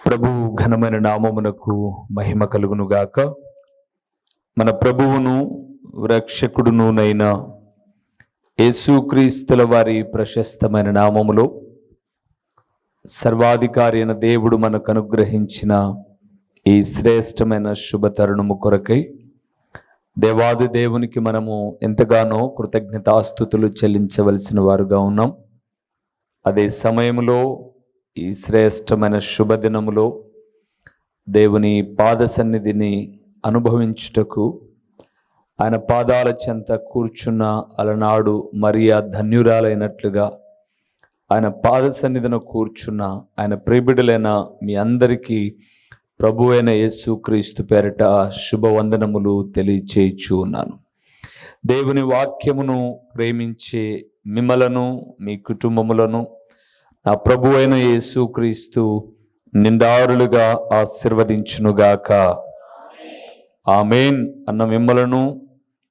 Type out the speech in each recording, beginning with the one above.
ప్రభు ఘనమైన నామమునకు మహిమ కలుగునుగాక. మన ప్రభువును రక్షకుడునునైన యేసుక్రీస్తుల వారి ప్రశస్తమైన నామములో సర్వాధికారి అయిన దేవుడు మనకు అనుగ్రహించిన ఈ శ్రేష్టమైన శుభతరుణము కొరకై దేవాది దేవునికి మనము ఎంతగానో కృతజ్ఞతాస్తుతులు చెల్లించవలసిన వారుగా ఉన్నాం. అదే సమయంలో ఈ శ్రేష్టమైన శుభదినములో దేవుని పాద సన్నిధిని అనుభవించుటకు ఆయన పాదాల చెంత కూర్చున్న అలనాడు మరియా ధన్యురాలైనట్లుగా ఆయన పాద సన్నిధిని కూర్చున్న ఆయన ప్రియబిడ్డలైన మీ అందరికీ ప్రభు అయిన యేసుక్రీస్తు పేరిట శుభవందనములు తెలియచేయచ్చు ఉన్నాను. దేవుని వాక్యమును ప్రేమించే మిమ్మలను మీ కుటుంబములను నా ప్రభు అయిన యేసుక్రీస్తు నిండారులుగా ఆశీర్వదించునుగాక. ఆమేన్. అన్న మిమ్మలను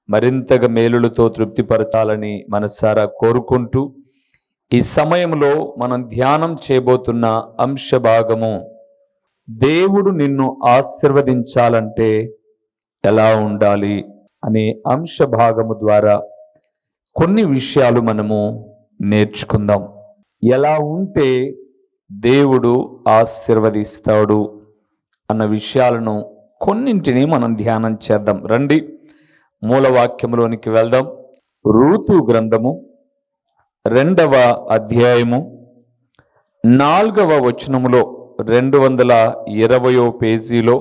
మరింతగా మేలులతో తృప్తిపరచాలని మనసారా కోరుకుంటూ ఈ సమయంలో మనం ధ్యానం చేయబోతున్న అంశ భాగము దేవుడు నిన్ను ఆశీర్వదించాలంటే ఎలా ఉండాలి అనే అంశ భాగము ద్వారా కొన్ని విషయాలు మనము నేర్చుకుందాం. ఎలా ఉంటే దేవుడు ఆశీర్వదిస్తాడు అన్న విషయాలను కొన్నింటిని మనం ధ్యానం చేద్దాం. రండి మూలవాక్యంలోనికి వెళ్దాం. రూతు గ్రంథము 2వ అధ్యాయము 4వ వచనములో 220వ పేజీలో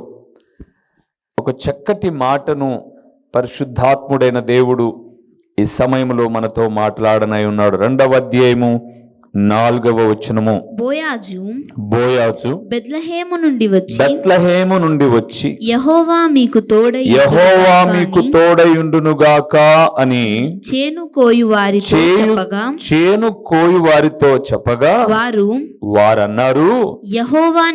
ఒక చక్కటి మాటను పరిశుద్ధాత్ముడైన దేవుడు ఈ సమయంలో మనతో మాట్లాడనై ఉన్నాడు. 2వ అధ్యాయము 4వ వచనము. బోయాజు బెత్లెహేము నుండి వచ్చి యెహోవా మీకు తోడయుండునుగాక అని చేను కోయు వారితో చెప్పగా వారన్నారు, యెహోవా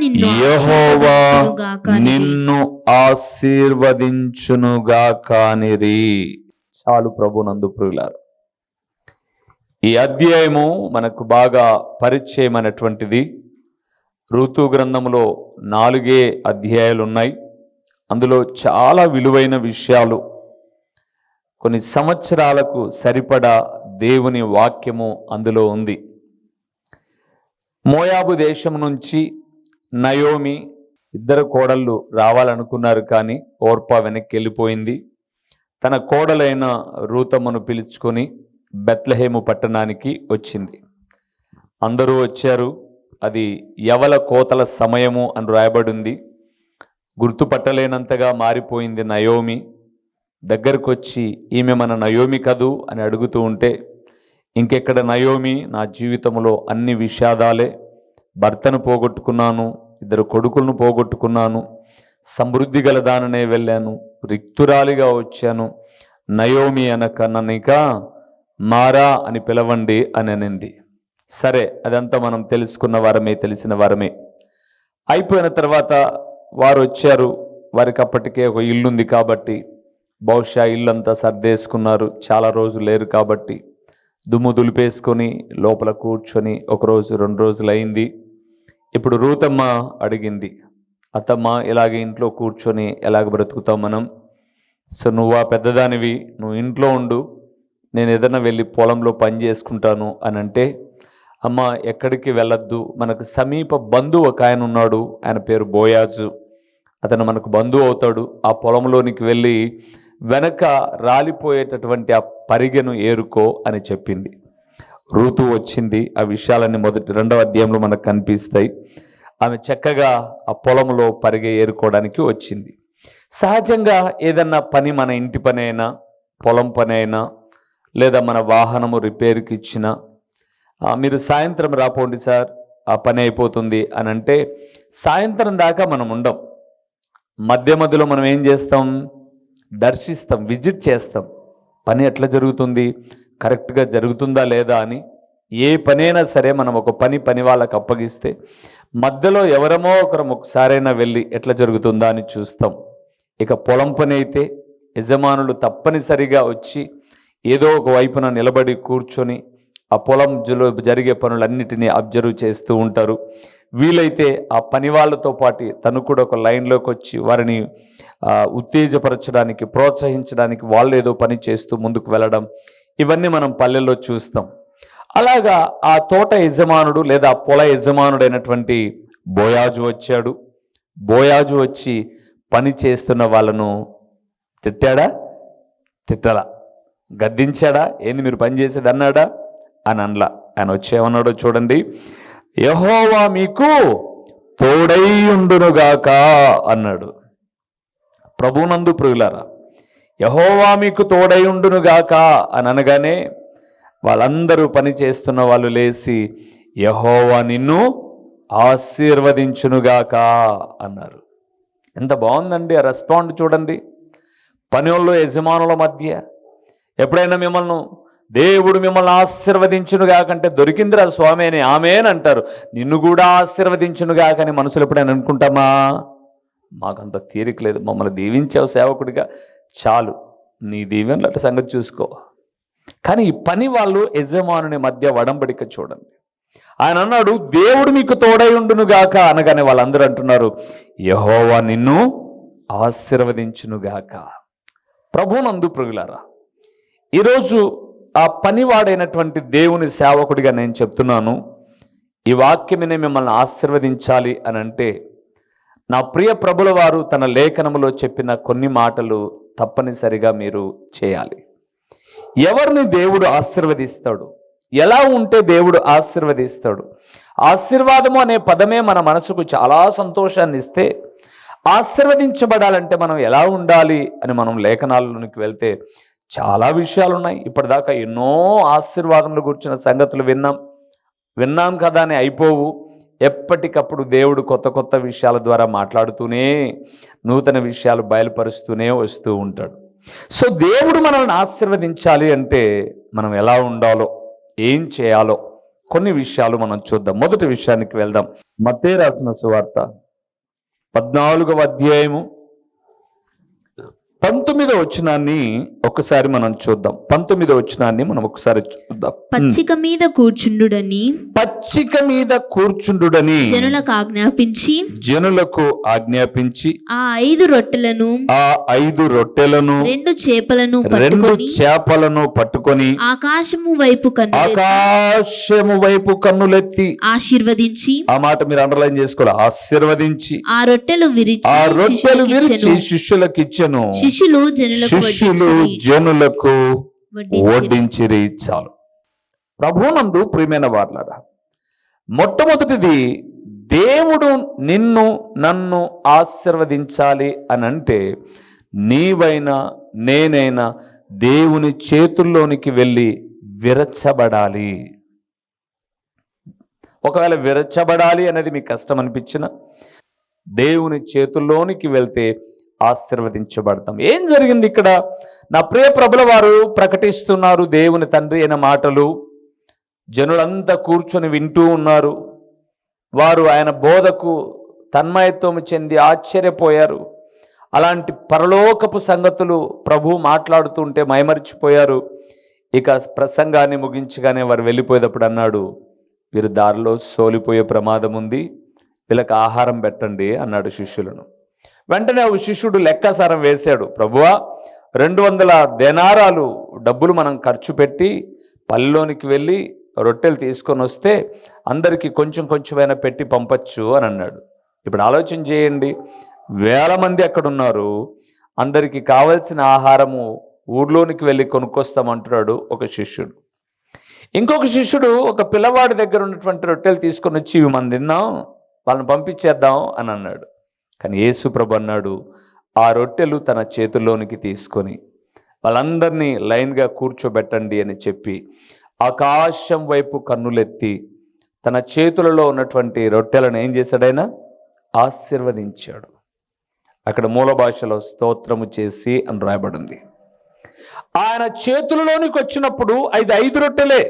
నిన్ను ఆశీర్వదించునుగాక అనిరి. చాలు ప్రభునందు ప్రియులారా, ఈ అధ్యాయము మనకు బాగా పరిచయమైనటువంటిది. ఋతు గ్రంథంలో 4 అధ్యాయాలు ఉన్నాయి. అందులో చాలా విలువైన విషయాలు, కొన్ని సంవత్సరాలకు సరిపడా దేవుని వాక్యము అందులో ఉంది. మోయాబు దేశం నుంచి నయోమి ఇద్దరు కోడళ్ళు రావాలనుకున్నారు, కానీ ఓర్పా వెనక్కి వెళ్ళిపోయింది. తన కోడలైన రూతమ్మను పిలుచుకొని బెత్లెహేము పట్టణానికి వచ్చింది. అందరూ వచ్చారు. అది యవల కోతల సమయము అని రాయబడింది. గుర్తుపట్టలేనంతగా మారిపోయింది నయోమి. దగ్గరకు వచ్చి ఈమె మన నయోమి కదూ అని అడుగుతూ ఉంటే, ఇంకెక్కడ నయోమి, నా జీవితంలో అన్ని విషాదాలే. భర్తను పోగొట్టుకున్నాను, 2 కొడుకులను పోగొట్టుకున్నాను, సమృద్ధి గల దాననే వెళ్ళాను, రిక్తురాలిగా వచ్చాను. నయోమి అనక నన్నిక మారా అని పిలవండి అని అనింది. సరే, అదంతా మనం తెలుసుకున్న వారమే, తెలిసిన వారమే. అయిపోయిన తర్వాత వారు వచ్చారు. వారికి అప్పటికే ఒక ఇల్లుంది కాబట్టి బహుశా ఇల్లంతా సర్దేసుకున్నారు. చాలా రోజులు లేరు కాబట్టి దుమ్ము దులిపేసుకొని లోపల కూర్చొని 1 రోజు 2 రోజులు అయింది. ఇప్పుడు రూతమ్మ అడిగింది, అత్తమ్మ ఇలాగ ఇంట్లో కూర్చొని ఎలాగ బ్రతుకుతాం మనం? సో నువ్వు పెద్దదానివి, నువ్వు ఇంట్లో ఉండు, నేను ఏదైనా వెళ్ళి పొలంలో పని చేసుకుంటాను అని అంటే, అమ్మ ఎక్కడికి వెళ్ళొద్దు, మనకు సమీప బంధువు ఒక ఆయన ఉన్నాడు, ఆయన పేరు బోయాజు, అతను మనకు బంధువు అవుతాడు. ఆ పొలంలోనికి వెళ్ళి వెనక రాలిపోయేటటువంటి ఆ పరిగెను ఏరుకో అని చెప్పింది. రూతు వచ్చింది. ఆ విషయాలన్నీ 2వ అధ్యాయంలో మనకు కనిపిస్తాయి. ఆమె చక్కగా ఆ పొలంలో పరిగె ఏరుకోవడానికి వచ్చింది. సహజంగా ఏదన్నా పని, మన ఇంటి పని అయినా, పొలం పని అయినా, లేదా మన వాహనము రిపేర్కి ఇచ్చినా, మీరు సాయంత్రం రాపోండి సార్, ఆ పని అయిపోతుంది అని అంటే సాయంత్రం దాకా మనం ఉండం. మధ్యలో మనం ఏం చేస్తాం? దర్శిస్తాం, విజిట్ చేస్తాం. పని ఎట్లా జరుగుతుంది, కరెక్ట్గా జరుగుతుందా లేదా అని. ఏ పనైనా సరే మనం ఒక పని వాళ్ళకి అప్పగిస్తే మధ్యలో ఎవరమో ఒకరం ఒకసారైనా వెళ్ళి ఎట్లా జరుగుతుందా అని చూస్తాం. ఇక పొలం పని అయితే యజమానులు తప్పనిసరిగా వచ్చి ఏదో ఒక వైపున నిలబడి కూర్చొని ఆ పొలం జరిగే పనులన్నిటినీ అబ్జర్వ్ చేస్తూ ఉంటారు. వీలైతే ఆ పని వాళ్ళతో పాటు తను కూడా ఒక లైన్లోకి వచ్చి వారిని ఉత్తేజపరచడానికి, ప్రోత్సహించడానికి వాళ్ళు ఏదో పని చేస్తూ ముందుకు వెళ్ళడం, ఇవన్నీ మనం పల్లెల్లో చూస్తాం. అలాగా ఆ తోట యజమానుడు లేదా పొల యజమానుడైనటువంటి బోయాజు వచ్చాడు. బోయాజు వచ్చి పని చేస్తున్న వాళ్ళను తిట్టాడా? తిట్టలా. గద్దించాడా? ఏంది మీరు పని చేసేది అన్నాడా? అని అనలా. ఆయన వచ్చేమన్నాడో చూడండి. యెహోవా మీకు తోడై ఉండునుగాక అన్నాడు. ప్రభునందు ప్రియులారా, యెహోవా మీకు తోడై ఉండునుగాక అని అనగానే వాళ్ళందరూ పని చేస్తున్న వాళ్ళు లేచి యెహోవా నిన్ను ఆశీర్వదించునుగాక అన్నారు. ఎంత బాగుందండి ఆ రెస్పాండ్ చూడండి. పనుల్లో యజమానుల మధ్య ఎప్పుడైనా దేవుడు మిమ్మల్ని ఆశీర్వదించునుగాకంటే దొరికిందిరా స్వామి అని ఆమేన్ అంటారు. నిన్ను కూడా ఆశీర్వదించునుగాకని మనసులో ఎప్పుడైనా అనుకుంటామా? మాకంత తీరిక లేదు. మమ్మల్ని దీవించావు సేవకుడిగా, చాలు, నీ దీవెనలు అట్ట సంగతి చూసుకో. కానీ ఈ పని వాళ్ళు యజమానుని మధ్య వడంబడిక చూడండి. ఆయన అన్నాడు దేవుడు మీకు తోడై ఉండునుగాక అనగానే వాళ్ళందరూ అంటున్నారు యెహోవా నిన్ను ఆశీర్వదించునుగాక. ప్రభునందు ప్రియులారా, ఈరోజు ఆ పనివాడైనటువంటి దేవుని సేవకుడిగా నేను చెప్తున్నాను, ఈ వాక్యమే మిమ్మల్ని ఆశీర్వదించాలి అని అంటే నా ప్రియ ప్రభుల వారు తన లేఖనములో చెప్పిన కొన్ని మాటలు తప్పనిసరిగా మీరు చేయాలి. ఎవరిని దేవుడు ఆశీర్వదిస్తాడు? ఎలా ఉంటే దేవుడు ఆశీర్వదిస్తాడు? ఆశీర్వాదము అనే పదమే మన మనసుకు చాలా సంతోషాన్ని ఇస్తే, ఆశీర్వదించబడాలంటే మనం ఎలా ఉండాలి అని మనం లేఖనాలలోనికి వెళ్తే చాలా విషయాలు ఉన్నాయి. ఇప్పటిదాకా ఎన్నో ఆశీర్వాదములు గురించిన సంగతులు విన్నాం కదా అని అయిపోవు. ఎప్పటికప్పుడు దేవుడు కొత్త కొత్త విషయాల ద్వారా మాట్లాడుతూనే నూతన విషయాలు బయలుపరుస్తూనే వస్తూ ఉంటాడు. సో దేవుడు మనల్ని ఆశీర్వదించాలి అంటే మనం ఎలా ఉండాలో, ఏం చేయాలో కొన్ని విషయాలు మనం చూద్దాం. మొదటి విషయానికి వెళ్దాం. మత్తయి రాసిన సువార్త 14వ అధ్యాయము 19వ వచనాన్ని ఒకసారి మనం చూద్దాం. 19వ వచనాన్ని మనం ఒకసారి చూద్దాం. పచ్చిక మీద కూర్చుండుడని జనులకు ఆజ్ఞాపించి ఆ 5 రొట్టెలను 2 చేపలను పట్టుకొని ఆకాశము వైపు కన్నులెత్తి ఆశీర్వదించి, ఆ మాట మీరు అండర్లైన్ చేసుకోవాలి, ఆశీర్వదించి ఆ రొట్టెలు విరిచి శిష్యులకిచ్చెను. శిష్యులు జనులకు వడ్డించిరి. చాలు. ప్రభునందు ప్రియమైన వారలారా, మొట్టమొదటిది దేవుడు నిన్ను నన్ను ఆశీర్వదించాలి అని అంటే నీవైనా నేనైనా దేవుని చేతుల్లోనికి వెళ్ళి విరచబడాలి. ఒకవేళ విరచబడాలి అనేది మీకు కష్టం అనిపించిన దేవుని చేతుల్లోనికి వెళ్తే ఆశీర్వదించబడతాం. ఏం జరిగింది ఇక్కడ? నా ప్రియ ప్రభుల వారు ప్రకటిస్తున్నారు దేవుని తండ్రి అయిన మాటలు. జనులంతా కూర్చొని వింటూ ఉన్నారు. వారు ఆయన బోధకు తన్మయత్వం చెంది ఆశ్చర్యపోయారు. అలాంటి పరలోకపు సంగతులు ప్రభు మాట్లాడుతుంటే మైమరిచిపోయారు. ఇక ప్రసంగాన్ని ముగించగానే వారు వెళ్ళిపోయేటప్పుడు అన్నాడు, వీరు దారిలో సోలిపోయే ప్రమాదం ఉంది, వీళ్ళకి ఆహారం పెట్టండి అన్నాడు శిష్యులను. వెంటనే ఒక శిష్యుడు లెక్కసారం వేశాడు. ప్రభువా, 200 దేనారాలు డబ్బులు మనం ఖర్చు పెట్టి పల్లెలోనికి వెళ్ళి రొట్టెలు తీసుకొని వస్తే అందరికీ కొంచెం కొంచెమైనా పెట్టి పంపచ్చు అని అన్నాడు. ఇప్పుడు ఆలోచన చేయండి, 1000 మంది అక్కడ ఉన్నారు. అందరికీ కావలసిన ఆహారము ఊర్లోనికి వెళ్ళి కొనుక్కొస్తామంటున్నాడు ఒక శిష్యుడు. ఇంకొక శిష్యుడు ఒక పిల్లవాడి దగ్గర ఉన్నటువంటి రొట్టెలు తీసుకొని వచ్చి ఇవి మనం తిన్నాం, వాళ్ళని పంపించేద్దాం అని అన్నాడు. కానీ యేసు ప్రభు అన్నాడు, ఆ రొట్టెలు తన చేతుల్లోనికి తీసుకొని వాళ్ళందరినీ లైన్గా కూర్చోబెట్టండి అని చెప్పి ఆకాశం వైపు కన్నులెత్తి తన చేతులలో ఉన్నటువంటి రొట్టెలను ఏం చేశాడైనా ఆశీర్వదించాడు. అక్కడ మూల భాషలో స్తోత్రము చేసి అని రాయబడింది. ఆయన చేతులలోనికి వచ్చినప్పుడు అది 5 రొట్టెలే.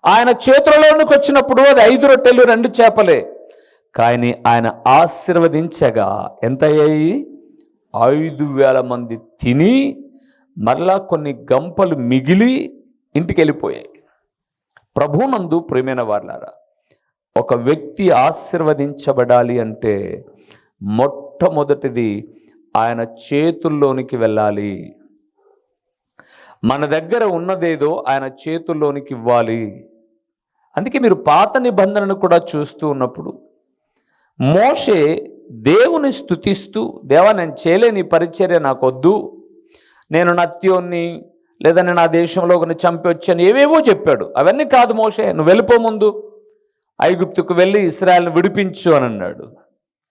ఆయన చేతులలోనికి వచ్చినప్పుడు అది 5 రొట్టెలు 2 చేపలే. కానీ ఆయన ఆశీర్వదించగా ఎంత అయ్యాయి? 5000 మంది తిని మరలా కొన్ని గంపలు మిగిలి ఇంటికి వెళ్ళిపోయాయి. ప్రభునందు ప్రియమైన వారలారా, ఒక వ్యక్తి ఆశీర్వదించబడాలి అంటే మొట్టమొదటిది ఆయన చేతుల్లోనికి వెళ్ళాలి. మన దగ్గర ఉన్నదేదో ఆయన చేతుల్లోనికి ఇవ్వాలి. అందుకే మీరు పాత నిబంధనను కూడా చూస్తూ ఉన్నప్పుడు మోషే దేవుని స్తుతిస్తూ, దేవా నేను చేయలేని పరిచర్య నాకొద్దు, నేను నత్యోన్ని లేదా నేను ఆ దేశంలో ఒకరిని చంపి వచ్చాను, ఏవేవో చెప్పాడు. అవన్నీ కాదు మోషే, నువ్వు వెళ్ళిపో, ముందు ఐగుప్తుకు వెళ్ళి ఇశ్రాయేలును విడిపించు అని అన్నాడు.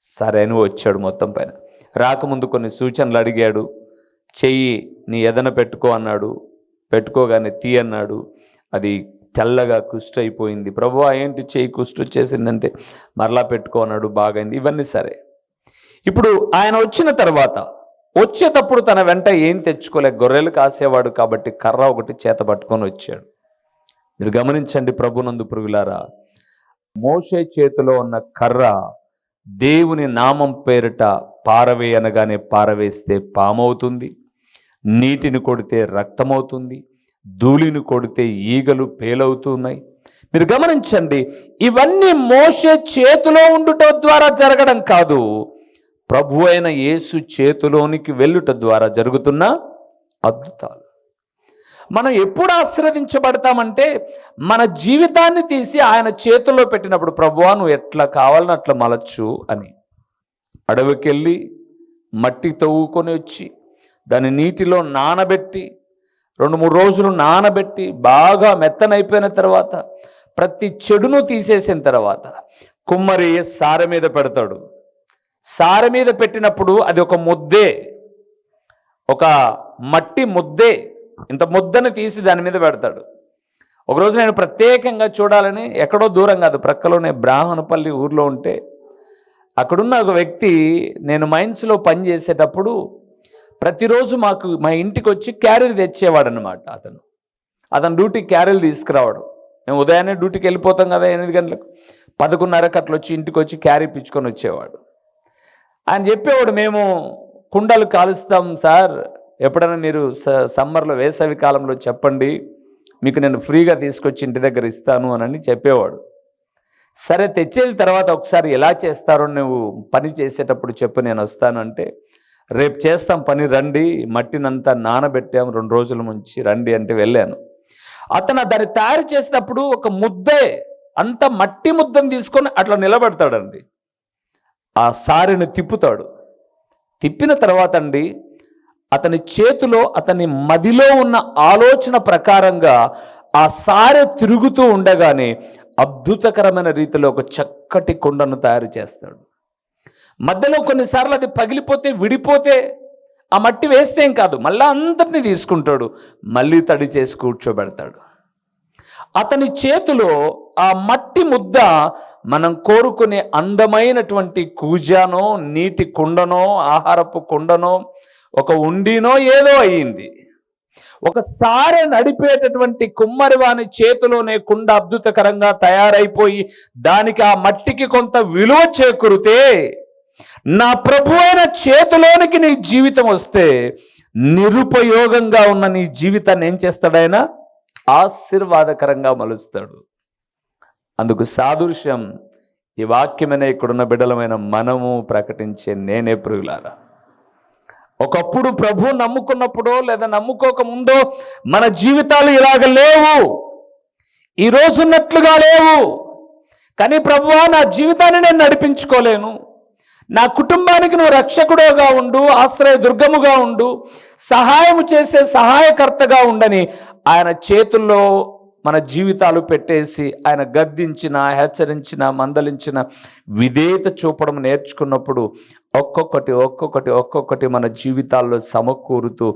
సరే నువ్వు వచ్చాడు. మొత్తం పైన రాకముందు కొన్ని సూచనలు అడిగాడు. చెయ్యి నీ ఎదన పెట్టుకో అన్నాడు. పెట్టుకోగానే తీ అన్నాడు. అది తెల్లగా కుష్టు అయిపోయింది. ప్రభువా ఏంటి చెయ్యి కుష్టు వచ్చేసిందంటే మరలా పెట్టుకో అన్నాడు. బాగైంది. ఇవన్నీ సరే. ఇప్పుడు ఆయన వచ్చిన తర్వాత వచ్చేటప్పుడు తన వెంట ఏం తెచ్చుకోలే, గొర్రెలు కాసేవాడు కాబట్టి కర్ర ఒకటి చేత పట్టుకొని వచ్చాడు. మీరు గమనించండి ప్రభునందు పురుగులారా, మోషే చేతిలో ఉన్న కర్ర దేవుని నామం పేరిట పారవే అనగానే పారవేస్తే పామవుతుంది, నీటిని కొడితే రక్తమవుతుంది, ధూళిని కొడితే ఈగలు పేలవుతున్నాయి. మీరు గమనించండి, ఇవన్నీ మోషే చేతిలో ఉండుట ద్వారా జరగడం కాదు, ప్రభు అయిన యేసు చేతిలోనికి వెళ్ళుట ద్వారా జరుగుతున్న అద్భుతాలు. మనం ఎప్పుడు ఆశీర్వదించబడతామంటే మన జీవితాన్ని తీసి ఆయన చేతుల్లో పెట్టినప్పుడు, ప్రభువా నువ్వు ఎట్లా కావాలని అట్లా మలచు అని. అడవికెళ్ళి మట్టి తవ్వుకొని వచ్చి దాన్ని నీటిలో నానబెట్టి 2-3 రోజులు నానబెట్టి బాగా మెత్తనైపోయిన తర్వాత ప్రతి చెడును తీసేసిన తర్వాత కుమ్మరి సారె మీద పెడతాడు. సారె మీద పెట్టినప్పుడు అది ఒక ముద్దే, ఒక మట్టి ముద్దే. ఇంత ముద్దని తీసి దాని మీద పెడతాడు. ఒకరోజు నేను ప్రత్యేకంగా చూడాలని ఎక్కడో దూరం కాదు, ప్రక్కలోనే బ్రాహ్మణపల్లి ఊర్లో ఉంటే అక్కడున్న ఒక వ్యక్తి, నేను మైన్స్లో పని చేసేటప్పుడు ప్రతిరోజు మా ఇంటికి వచ్చి క్యారీలు తెచ్చేవాడు అనమాట. అతను డ్యూటీకి క్యారీలు తీసుకురావడం. మేము ఉదయాన్నే డ్యూటీకి వెళ్ళిపోతాం కదా 8 గంటలకు, 11:30కి అట్లా వచ్చి ఇంటికి వచ్చి క్యారీ పిచ్చుకొని వచ్చేవాడు. ఆయన చెప్పేవాడు, మేము కుండలు కాలుస్తాం సార్, ఎప్పుడైనా మీరు సమ్మర్లో వేసవి కాలంలో చెప్పండి, మీకు నేను ఫ్రీగా తీసుకొచ్చి ఇంటి దగ్గర ఇస్తాను అని చెప్పేవాడు. సరే తెచ్చేది తర్వాత ఒకసారి ఎలా చేస్తారో నువ్వు పని చేసేటప్పుడు చెప్పు, నేను వస్తాను అంటే, రేపు చేస్తాం పని రండి, మట్టినంతా నానబెట్టాము 2 రోజుల నుంచి రండి అంటే వెళ్ళాను. అతను దాన్ని తయారు చేసేటప్పుడు ఒక ముద్దే, అంత మట్టి ముద్దను తీసుకొని అట్లా నిలబెడతాడండి. ఆ సారెను తిప్పుతాడు. తిప్పిన తర్వాత అండి అతని చేతిలో, అతని మదిలో ఉన్న ఆలోచన ప్రకారంగా ఆ సారె తిరుగుతూ ఉండగానే అద్భుతకరమైన రీతిలో ఒక చక్కటి కుండను తయారు చేస్తాడు. మధ్యలో కొన్నిసార్లు అది పగిలిపోతే, విడిపోతే ఆ మట్టి వేస్తే ఏం కాదు, మళ్ళీ అందరినీ తీసుకుంటాడు, మళ్ళీ తడి చేసి కూర్చోబెడతాడు. అతని చేతిలో ఆ మట్టి ముద్ద మనం కోరుకునే అందమైనటువంటి కూజానో, నీటి కుండనో, ఆహారపు కుండనో, ఒక ఉండినో ఏదో అయ్యింది. ఒకసారి నడిపేటటువంటి కుమ్మరివాని చేతిలోనే కుండ అద్భుతకరంగా తయారైపోయి దానికి ఆ మట్టికి కొంత విలువ చేకూరితే, నా ప్రభు అయిన చేతిలోనికి నీ జీవితం వస్తే నిరుపయోగంగా ఉన్న నీ జీవితాన్ని ఏం చేస్తాడైనా ఆశీర్వాదకరంగా మలుస్తాడు. అందుకు సాదృశ్యం ఈ వాక్యమైన ఇక్కడున్న బిడ్డలమైన మనము ప్రకటించే నేనే ప్రియులారా. ఒకప్పుడు ప్రభు నమ్ముకున్నప్పుడో లేదా నమ్ముకోక ముందో మన జీవితాలు ఇలాగ లేవు, ఈ రోజున్నట్లుగా లేవు. కానీ ప్రభువా నా జీవితాన్ని నేను నడిపించుకోలేను, నా కుటుంబానికి నువ్వు రక్షకుడుగా ఉండు, ఆశ్రయ దుర్గముగా ఉండు, సహాయం చేసే సహాయకర్తగా ఉండని ఆయన చేతుల్లో మన జీవితాలు పెట్టేసి ఆయన గద్దించిన, హెచ్చరించిన, మందలించిన, విధేయత చూపడం నేర్చుకున్నప్పుడు ఒక్కొక్కటి మన జీవితాల్లో సమకూరుతూ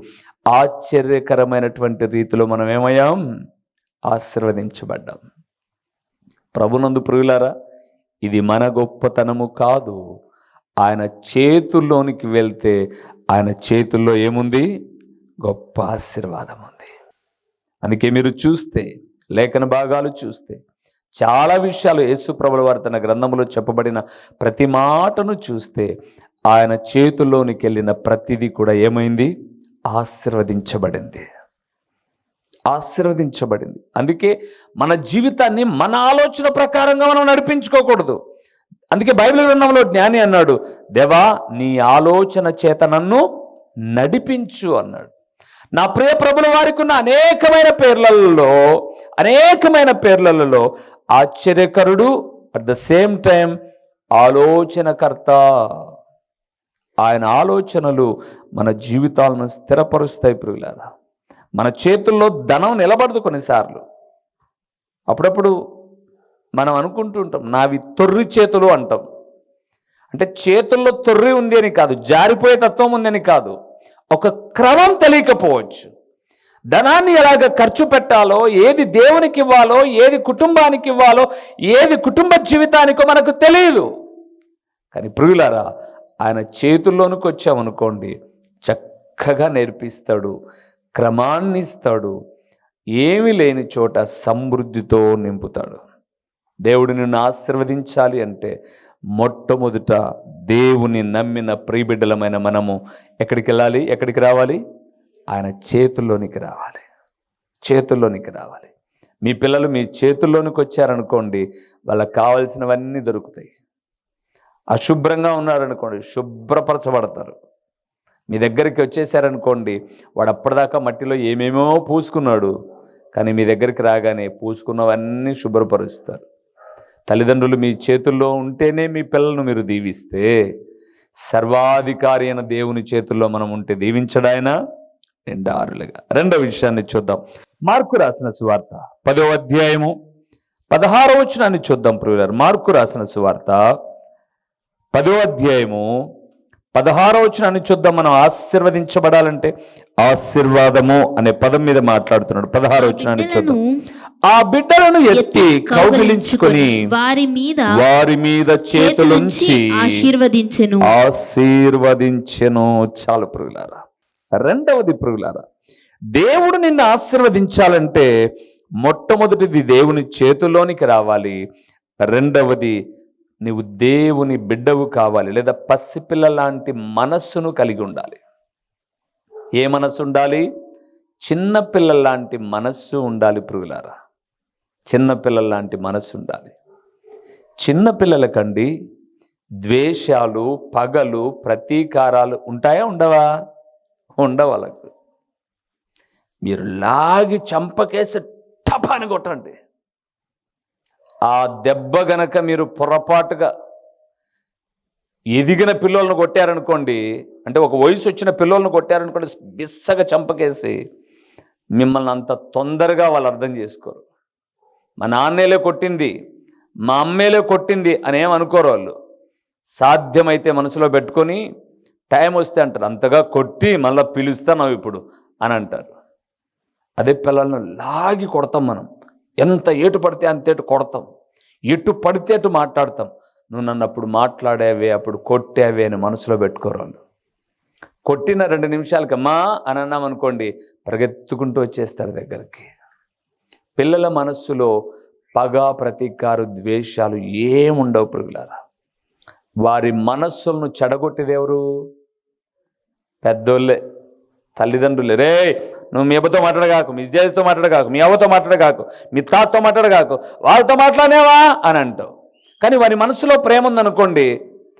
ఆశ్చర్యకరమైనటువంటి రీతిలో మనం ఏమయ్యాం, ఆశీర్వదించబడ్డాం. ప్రభునందు ప్రియులారా, ఇది మన గొప్పతనము కాదు. ఆయన చేతుల్లోనికి వెళ్తే ఆయన చేతుల్లో ఏముంది, గొప్ప ఆశీర్వాదం ఉంది. అందుకే మీరు చూస్తే, లేఖన భాగాలు చూస్తే చాలా విషయాలు యేసు ప్రభుల వారు తన గ్రంథంలో చెప్పబడిన ప్రతి మాటను చూస్తే ఆయన చేతుల్లోనికి వెళ్ళిన ప్రతిదీ కూడా ఏమైంది, ఆశీర్వదించబడింది. ఆశీర్వదించబడింది. అందుకే మన జీవితాన్ని మన ఆలోచన ప్రకారంగా మనం నడిపించుకోకూడదు. అందుకే బైబిల్ గ్రంథంలో జ్ఞాని అన్నాడు, దేవా నీ ఆలోచన చేత నన్ను నడిపించు అన్నాడు. నా ప్రియ ప్రభుల వారికి ఉన్న అనేకమైన పేర్లలో ఆశ్చర్యకరుడు, అట్ ద సేమ్ టైం ఆలోచనకర్త. ఆయన ఆలోచనలు మన జీవితాలను స్థిరపరుస్తాయి ప్రియులారా. మన చేతుల్లో ధనం నిలబడదు కొన్నిసార్లు. అప్పుడప్పుడు మనం అనుకుంటూ ఉంటాం, నావి తొర్రి చేతులు అంటాం. అంటే చేతుల్లో తొర్రి ఉంది అని కాదు, జారిపోయే తత్వం ఉందని కాదు, ఒక క్రమం తెలియకపోవచ్చు. ధనాన్ని ఎలాగ ఖర్చు పెట్టాలో, ఏది దేవునికి ఇవ్వాలో, ఏది కుటుంబానికి ఇవ్వాలో, ఏది కుటుంబ జీవితానికో మనకు తెలియదు. కానీ ప్రియులారా, ఆయన చేతుల్లోనికి వచ్చామనుకోండి, చక్కగా నేర్పిస్తాడు, క్రమాన్ని ఇస్తాడు, ఏమీ లేని చోట సమృద్ధితో నింపుతాడు. దేవుడు నిన్ను ఆశీర్వదించాలి అంటే మొట్టమొదట దేవుని నమ్మిన ప్రియబిడ్డలమైన మనము ఎక్కడికి వెళ్ళాలి? ఎక్కడికి రావాలి? ఆయన చేతుల్లోనికి రావాలి. మీ పిల్లలు మీ చేతుల్లోనికి వచ్చారనుకోండి, వాళ్ళకి కావాల్సినవన్నీ దొరుకుతాయి. అశుభ్రంగా ఉన్నారనుకోండి, శుభ్రపరచబడతారు. మీ దగ్గరికి వచ్చేసారనుకోండి, వాడు అప్పటిదాకా మట్టిలో ఏమేమో పూసుకున్నాడు, కానీ మీ దగ్గరికి రాగానే పూసుకున్నవన్నీ శుభ్రపరుస్తారు. తల్లిదండ్రులు మీ చేతుల్లో ఉంటేనే మీ పిల్లలను మీరు దీవిస్తే, సర్వాధికారి అయిన దేవుని చేతుల్లో మనం ఉంటే దీవించడాయన నిండారులుగా. రెండో విషయాన్ని చూద్దాం. మార్కు రాసిన సువార్త 10వ అధ్యాయము 16వ వచనాన్ని చూద్దాం ప్రియులారా. మార్కు రాసిన సువార్త 10వ అధ్యాయము 16వ వచనాన్ని చూద్దాం. మనం ఆశీర్వదించబడాలంటే ఆశీర్వాదము అనే పదం మీద మాట్లాడుతున్నాడు. 16వ వచనాన్ని చూద్దాం. ఆ బిడ్డలను ఎత్తి కౌగిలించుకొని వారి మీద చేతులుంచి ఆశీర్వదించెను. చాలు ప్రియులారా. రెండవది ప్రియులారా, దేవుడు నిన్ను ఆశీర్వదించాలంటే మొట్టమొదటిది దేవుని చేతుల్లోనికి రావాలి. రెండవది నీవు దేవుని బిడ్డవు కావాలి, లేదా పసిపిల్ల లాంటి మనస్సును కలిగి ఉండాలి. ఏ మనస్సు ఉండాలి? చిన్నపిల్లల లాంటి మనస్సు ఉండాలి ప్రియులారా. చిన్నపిల్లల లాంటి మనస్సు ఉండాలి. చిన్నపిల్లలకండి ద్వేషాలు, పగలు, ప్రతీకారాలు ఉంటాయా? ఉండవా? ఉండవాళ్ళకు. మీరు లాగి చంపకేసి టపాని కొట్టండి, ఆ దెబ్బ గనక మీరు పొరపాటుగా ఎదిగిన పిల్లలను కొట్టారనుకోండి, అంటే ఒక వయసు వచ్చిన పిల్లలను కొట్టారనుకోండి, బిస్సగా చంపకేసి మిమ్మల్ని అంత తొందరగా వాళ్ళు అర్థం చేసుకోరు. మా నాన్నేలే కొట్టింది, మా అమ్మేలే కొట్టింది అని ఏమనుకోరు వాళ్ళు. సాధ్యమైతే మనసులో పెట్టుకొని టైం వస్తే అంటారు, అంతగా కొట్టి మళ్ళీ పిలుస్తున్నావు ఇప్పుడు అని అంటారు. అదే పిల్లలను లాగి కొడతాం మనం. ఎంత ఏటు పడితే అంతేటు కొడతాం, ఎటు పడితే అటు మాట్లాడతాం. నువ్వు నన్ను అప్పుడు మాట్లాడావే, అప్పుడు కొట్టావే అని మనసులో పెట్టుకోరు వాళ్ళు. కొట్టిన 2 నిమిషాలకి అమ్మా అని అన్నాం అనుకోండి, పరిగెత్తుకుంటూ వచ్చేస్తారు దగ్గరికి. పిల్లల మనస్సులో పగ, ప్రతీకారు, ద్వేషాలు ఏముండవు ప్రియులారా. వారి మనస్సులను చెడగొట్టేది ఎవరు? పెద్దోళ్ళే, తల్లిదండ్రులే. రే నువ్వు మీ అబ్బతో మాట్లాడగాకు, మీ జేజతో మాట్లాడగాకు, మీ అవ్వతో మాట్లాడగాకు, మీ తాతతో మాట్లాడగాకు, వాళ్ళతో మాట్లాడేవా అని అంటావు. కానీ వారి మనసులో ప్రేమ ఉందనుకోండి,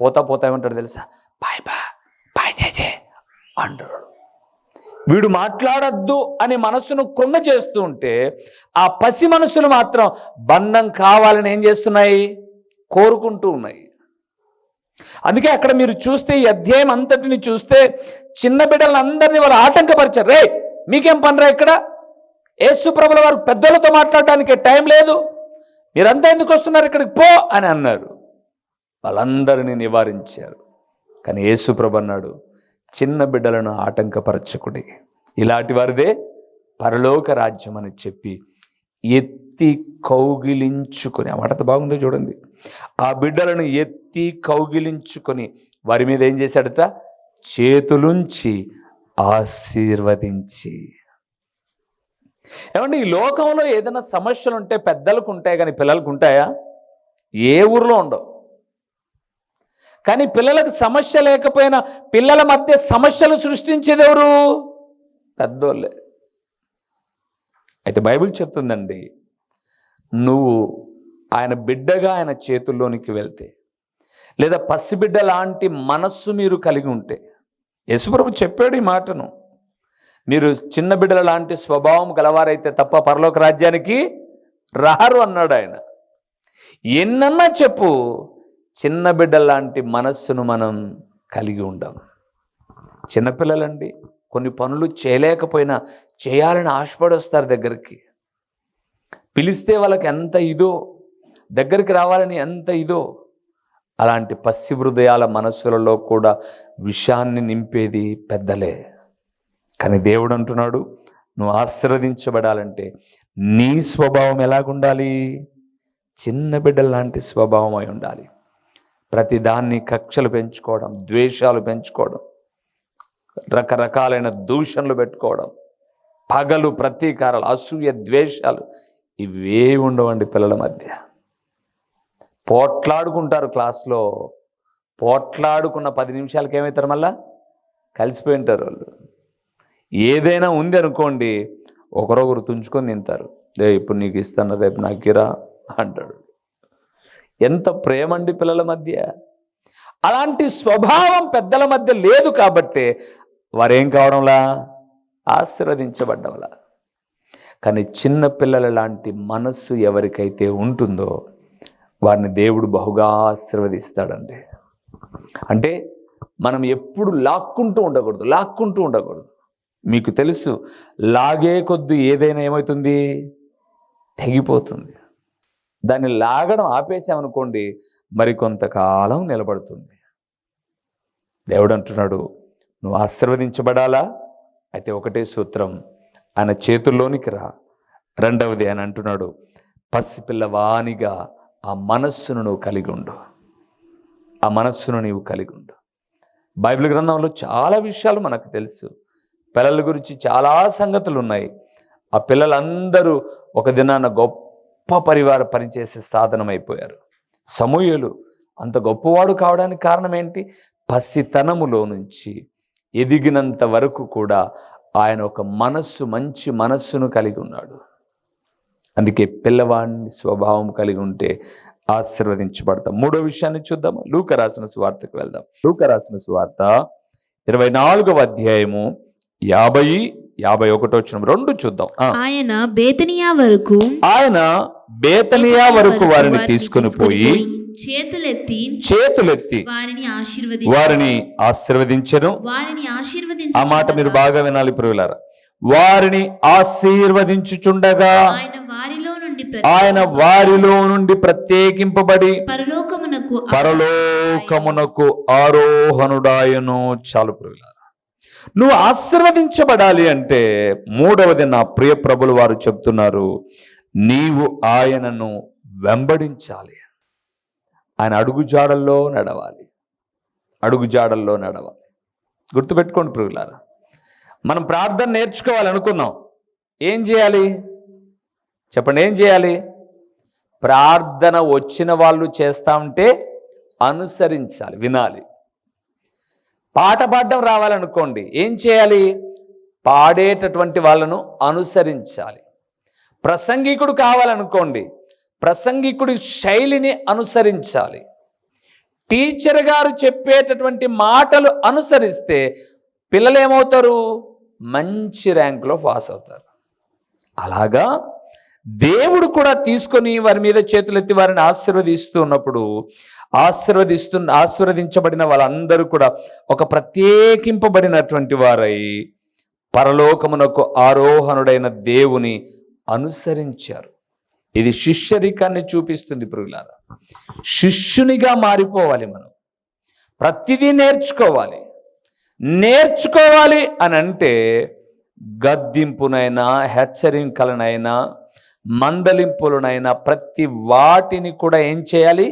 పోతా ఏమంటాడు తెలుసా? బాయ్ బాయ్ జేజే అంటాడు. వీడు మాట్లాడద్దు అని మనస్సును కృంగ చేస్తూ ఉంటే, ఆ పసి మనస్సులు మాత్రం బంధం కావాలని ఏం చేస్తున్నాయి? కోరుకుంటూ ఉన్నాయి. అందుకే అక్కడ మీరు చూస్తే, ఈ అధ్యాయం అంతటిని చూస్తే, చిన్న బిడ్డలందరినీ వాళ్ళు ఆటంకపరిచారు. రే మీకేం పనిరా ఇక్కడ? యేసు ప్రభుల వారు పెద్దలతో మాట్లాడడానికి టైం లేదు, మీరంతా ఎందుకు వస్తున్నారు ఇక్కడికి, పో అని అన్నారు. వాళ్ళందరినీ నివారించారు. కానీ యేసు ప్రభు అన్నాడు, చిన్న బిడ్డలను ఆటంకపరచకుడి, ఇలాంటి వారిదే పరలోక రాజ్యం అని చెప్పి ఎత్తి కౌగిలించుకొని, ఆ మాట బాగుందో చూడండి, ఆ బిడ్డలను ఎత్తి కౌగిలించుకొని వారి మీద ఏం చేశాడట? చేతులుంచి ఆశీర్వదించి. ఏమంటే ఈ లోకంలో ఏదైనా సమస్యలు ఉంటే పెద్దలకు ఉంటాయి, కానీ పిల్లలకు ఉంటాయా? ఏ ఊర్లో ఉండవు. కానీ పిల్లలకు సమస్య లేకపోయినా పిల్లల మధ్య సమస్యలు సృష్టించేది ఎవరు? పెద్దోళ్ళే. అయితే బైబిల్ చెప్తుందండి, నువ్వు ఆయన బిడ్డగా ఆయన చేతుల్లోనికి వెళ్తే, లేదా పసిబిడ్డ లాంటి మనస్సు మీరు కలిగి ఉంటే, యేసుప్రభు చెప్పాడు ఈ మాటను, మీరు చిన్న బిడ్డల లాంటి స్వభావం గలవారైతే తప్ప పరలోక రాజ్యానికి రారు అన్నాడు ఆయన. ఎన్నన్నా చెప్పు, చిన్న బిడ్డల లాంటి మనస్సును మనం కలిగి ఉండాం. చిన్నపిల్లలండి, కొన్ని పనులు చేయలేకపోయినా చేయాలని ఆశపడి వస్తారు దగ్గరికి. పిలిస్తే వాళ్ళకి ఎంత ఇదో, దగ్గరికి రావాలని ఎంత ఇదో. అలాంటి పసి హృదయాల మనస్సులలో కూడా విషాన్ని నింపేది పెద్దలే. కానీ దేవుడు అంటున్నాడు, నువ్వు ఆశీర్వదించబడాలంటే నీ స్వభావం ఎలాగుండాలి? చిన్న బిడ్డల లాంటి స్వభావం అయి ఉండాలి. ప్రతిదాన్ని కక్షలు పెంచుకోవడం, ద్వేషాలు పెంచుకోవడం, రకరకాలైన దూషణలు పెట్టుకోవడం, పగలు, ప్రతీకారాలు, అసూయ, ద్వేషాలు ఇవే ఉండవండి పిల్లల మధ్య. పోట్లాడుకుంటారు క్లాస్లో, పోట్లాడుకున్న 10 నిమిషాలకి ఏమవుతారు, మళ్ళా కలిసిపోయి ఉంటారు వాళ్ళు. ఏదైనా ఉంది అనుకోండి, ఒకరొకరు తుంచుకొని తింటారు. ఇప్పుడు నీకు ఇస్తాను, రేపు నాకు ఇరా అంటాడు. ఎంత ప్రేమ అండి పిల్లల మధ్య. అలాంటి స్వభావం పెద్దల మధ్య లేదు కాబట్టే వారేం కావడంలా, ఆశీర్వదించబడ్డంలా. కానీ చిన్న పిల్లల లాంటి మనస్సు ఎవరికైతే ఉంటుందో వారిని దేవుడు బహుగా ఆశీర్వదిస్తాడండి. అంటే మనం ఎప్పుడు లాక్కుంటూ ఉండకూడదు. మీకు తెలుసు, లాగే కొద్ది ఏదైనా ఏమవుతుంది, తెగిపోతుంది. దాన్ని లాగడం ఆపేసామనుకోండి, మరి కొంతకాలం నిలబడుతుంది. దేవుడు అంటున్నాడు, నువ్వు ఆశీర్వదించబడాలా? అయితే ఒకటే సూత్రం, ఆయన చేతుల్లోనికి రా. రెండవది ఆయన అంటున్నాడు, పసిపిల్లవానిగా ఆ మనస్సును నువ్వు కలిగి ఉండు. ఆ మనస్సును నీవు కలిగి ఉండు. బైబిల్ గ్రంథంలో చాలా విషయాలు మనకు తెలుసు. పిల్లల గురించి చాలా సంగతులు ఉన్నాయి. ఆ పిల్లలందరూ ఒక దినాన గొప్ప పరివార పనిచేసే సాధనమైపోయారు. సమూయేలు అంత గొప్పవాడు కావడానికి కారణం ఏంటి? పసితనములో నుంచి ఎదిగినంత వరకు కూడా ఆయన ఒక మంచి మనస్సును కలిగి ఉన్నాడు. అందుకే పిల్లవాడిని స్వభావం కలిగి ఉంటే ఆశీర్వదించబడతాం. మూడో విషయాన్ని చూద్దాం. లూకా రాసిన సువార్తకు వెళ్దాం. లూకా రాసిన సువార్త 24వ అధ్యాయము 50-51 2 చూద్దాం. ఆయన బేతనియా వరకు వారిని తీసుకుని పోయి చేతులెత్తి వారిని ఆశీర్వదించెను. ఆ మాట మీరు బాగా వినాలి ప్రియులారా. వారిని ఆశీర్వదించుచుండగా ఆయన వారిలో నుండి ప్రత్యేకింపబడి పరలోకమునకు ఆరోహణుడాయను. చాలు ప్రియులారా, నువ్వు ఆశీర్వదించబడాలి అంటే మూడవది నా ప్రియ ప్రభులు వారు చెప్తున్నారు, నీవు ఆయనను వెంబడించాలి. ఆయన అడుగుజాడల్లో నడవాలి. గుర్తుపెట్టుకోండి ప్రియులారా, మనం ప్రార్థన నేర్చుకోవాలనుకున్నాం. ఏం చేయాలి చెప్పండి? ఏం చేయాలి? ప్రార్థన వచ్చిన వాళ్ళు చేస్తా ఉంటే అనుసరించాలి, వినాలి. పాట పాడడం రావాలనుకోండి, ఏం చేయాలి? పాడేటటువంటి వాళ్ళను అనుసరించాలి. ప్రసంగికుడు కావాలనుకోండి, ప్రసంగికుడి శైలిని అనుసరించాలి. టీచర్ గారు చెప్పేటటువంటి మాటలు అనుసరిస్తే పిల్లలు ఏమవుతారు? మంచి ర్యాంకులో పాస్ అవుతారు. అలాగా దేవుడు కూడా తీసుకొని వారి మీద చేతులెత్తి వారిని ఆశీర్వదించబడిన వాళ్ళందరూ కూడా ఒక ప్రత్యేకింపబడినటువంటి వారై పరలోకమునకు ఆరోహణుడైన దేవుని అనుసరించారు. ఇది శిష్యరికాన్ని చూపిస్తుంది ప్రియులారా. శిష్యునిగా మారిపోవాలి. మనం ప్రతిదీ నేర్చుకోవాలి అని అంటే గద్దింపునైనా, హెచ్చరికలనైనా, మందలింపులనైనా ప్రతి వాటిని కూడా ఏం చేయాలి?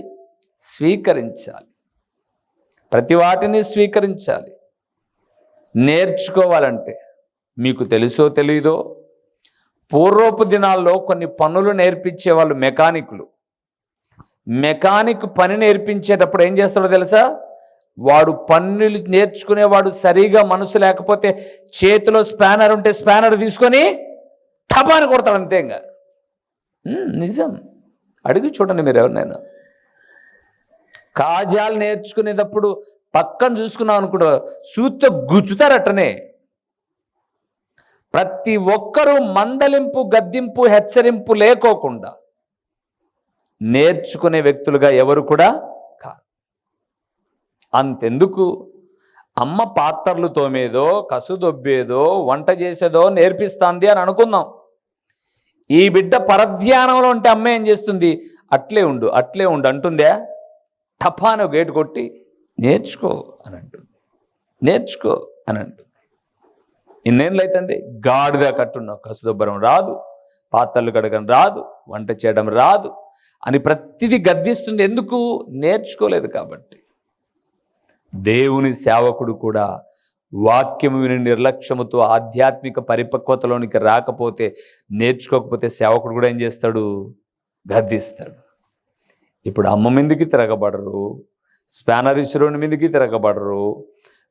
స్వీకరించాలి. నేర్చుకోవాలంటే మీకు తెలుసో తెలీదో, పూర్వపు దినాల్లో కొన్ని పనులు నేర్పించే వాళ్ళు మెకానిక్ పని నేర్పించేటప్పుడు ఏం చేస్తాడో తెలుసా? వాడు పనులు నేర్చుకునేవాడు సరిగా మనసు లేకపోతే చేతిలో స్పానర్ ఉంటే స్పానర్ తీసుకొని తపాని కొడతాడు అంతే. ఇంకా నిజం. అడిగి చూడండి మీరు ఎవరినైనా. కాజాలు నేర్చుకునేటప్పుడు పక్కన చూసుకున్నాం అనుకుంటా సూత్తో గుచ్చుతారట్టనే. ప్రతి ఒక్కరూ మందలింపు, గద్దింపు, హెచ్చరింపు లేకోకుండా నేర్చుకునే వ్యక్తులుగా ఎవరు కూడా కాదు. అంతెందుకు, అమ్మ పాత్రలు తోమేదో, కసుదొబ్బేదో, వంట చేసేదో నేర్పిస్తుంది అని అనుకుందాం. ఈ బిడ్డ పరధ్యానంలో ఉంటే అమ్మ ఏం చేస్తుంది? అట్లే ఉండు అట్లే ఉండు అంటుందే. తపాను గేటు కొట్టి నేర్చుకో అని అంటుంది, నేర్చుకో అని అంటుంది. ఇన్నేళ్ళు అవుతుంది గాడిద కట్టున్న కసుదొబ్బరం రాదు, పాత్రలు కడగడం రాదు, వంట చేయడం రాదు అని ప్రతిదీ గద్దిస్తుంది. ఎందుకు? నేర్చుకోలేదు కాబట్టి. దేవుని సేవకుడు కూడా వాక్యము విని నిర్లక్ష్యముతో ఆధ్యాత్మిక పరిపక్వతలోనికి రాకపోతే, నేర్చుకోకపోతే సేవకుడు కూడా ఏం చేస్తాడు? గద్దిస్తాడు. ఇప్పుడు అమ్మ మీదకి తిరగబడరు, స్పానర్ ఇసురుని మీదకి తిరగబడరు.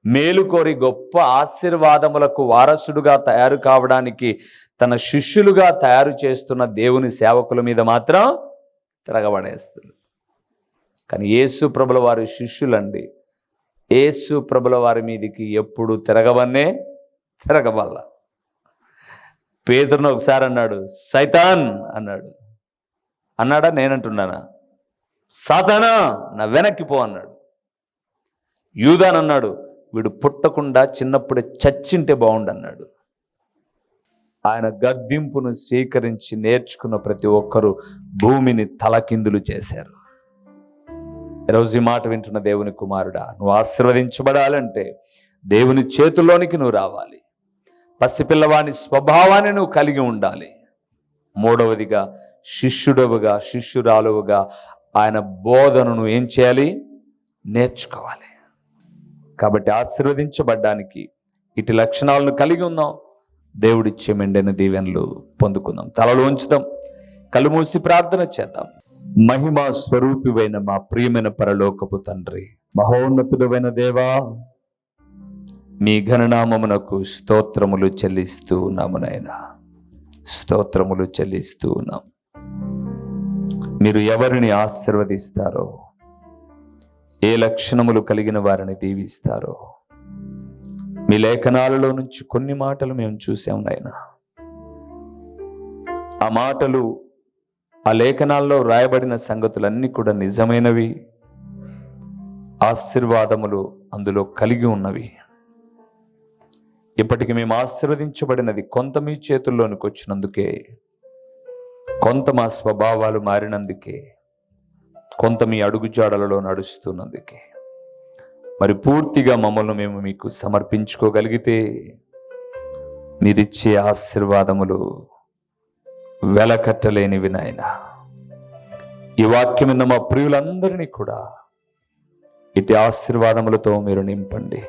మేలు కోరి గొప్ప ఆశీర్వాదములకు వారసుడుగా తయారు కావడానికి తన శిష్యులుగా తయారు చేస్తున్న దేవుని సేవకుల మీద మాత్రం తిరగబడేస్తారు. కానీ యేసు ప్రభుల వారి శిష్యులండి, యేసు ప్రభుల వారి మీదికి ఎప్పుడు తిరగబల్ల. పేతురును ఒకసారి అన్నాడు సైతాన్ అన్నాడు. అన్నాడా? నేనంటున్నానా? సాతానా నా వెనక్కి పో అన్నాడు. యూదాన్ అన్నాడు వీడు పుట్టకుండా చిన్నప్పుడే చచ్చింటే బాగుండు అన్నాడు. ఆయన గద్దింపును స్వీకరించి నేర్చుకున్న ప్రతి ఒక్కరూ భూమిని తలకిందులు చేశారు. ఈరోజు ఈ మాట వింటున్న దేవుని కుమారుడా, నువ్వు ఆశీర్వదించబడాలంటే దేవుని చేతుల్లోనికి నువ్వు రావాలి. పసిపిల్లవాని స్వభావాన్ని నువ్వు కలిగి ఉండాలి. మూడవదిగా శిష్యుడవుగా, శిష్యురాలువుగా ఆయన బోధనను ఏం చేయాలి? నేర్చుకోవాలి. కాబట్టి ఆశీర్వదించబడ్డానికి ఇటు లక్షణాలను కలిగి ఉందాం. దేవుడిచ్చే మెండైన దీవెనలు పొందుకుందాం. తలలు ఉంచుదాం, కళ్ళు మూసి ప్రార్థన చేద్దాం. మహిమా స్వరూపివైన మా ప్రియమైన పరలోకపు తండ్రి, మహోన్నతుడైన దేవా, మీ ఘననామమునకు స్తోత్రములు చెల్లిస్తూ ఉన్నాము నాయనా, స్తోత్రములు చెల్లిస్తూ ఉన్నాం. మీరు ఎవరిని ఆశీర్వదిస్తారో, ఏ లక్షణములు కలిగిన వారిని దీవిస్తారో మీ లేఖనాలలో నుంచి కొన్ని మాటలు మేము చూసాం నాయనా. ఆ మాటలు, ఆ లేఖనాల్లో రాయబడిన సంగతులన్నీ కూడా నిజమైనవి, ఆశీర్వాదములు అందులో కలిగి ఉన్నవి. ఇప్పటికి మేము ఆశీర్వదించబడినది కొంత మీ చేతుల్లోనికి వచ్చినందుకే, కొంత మా స్వభావాలు మారినందుకే, కొంత మీ అడుగుజాడలలో నడుస్తున్నందుకే. మరి పూర్తిగా మమ్మల్ని మేము మీకు సమర్పించుకోగలిగితే మీరిచ్చే ఆశీర్వాదములు వెలకట్టలేనివి నాయనా. ఈ వాక్యం విన్న మా ప్రియులందరినీ కూడా ఇటు ఆశీర్వాదములతో మీరు నింపండి.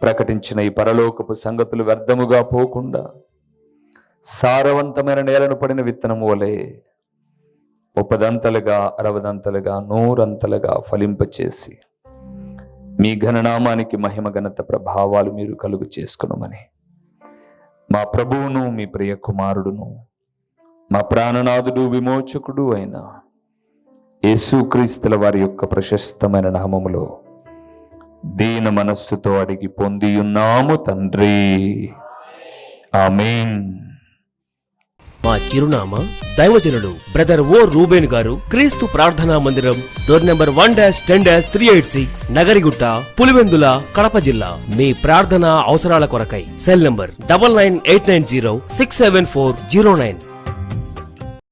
ప్రకటించిన ఈ పరలోకపు సంగతులు వ్యర్థముగా పోకుండా సారవంతమైన నేలను పడిన విత్తనము వలె 30 60 100 ఫలింపచేసి మీ ఘననామానికి మహిమ ఘనత ప్రభావాలు మీరు కలుగు చేసుకునమని మా ప్రభువును, మీ ప్రియ కుమారుడును, మా ప్రాణనాథుడు, విమోచకుడు అయిన యేసుక్రీస్తుల వారి యొక్క ప్రశస్తమైన నామములో దీన మనస్సుతో అడిగి పొందియున్నాము తండ్రి, ఆమేన్. మా చిరునామా దైవజనులు బ్రదర్ ఓ రూబేన్ గారు, క్రీస్తు ప్రార్థనా మందిరం, డోర్ నెంబర్ 1-10-386, నగరిగుట్ట, పులివెందుల, కడప జిల్లా. మీ ప్రార్థనా అవసరాల కొరకై సెల్ నంబర్ 9989067409.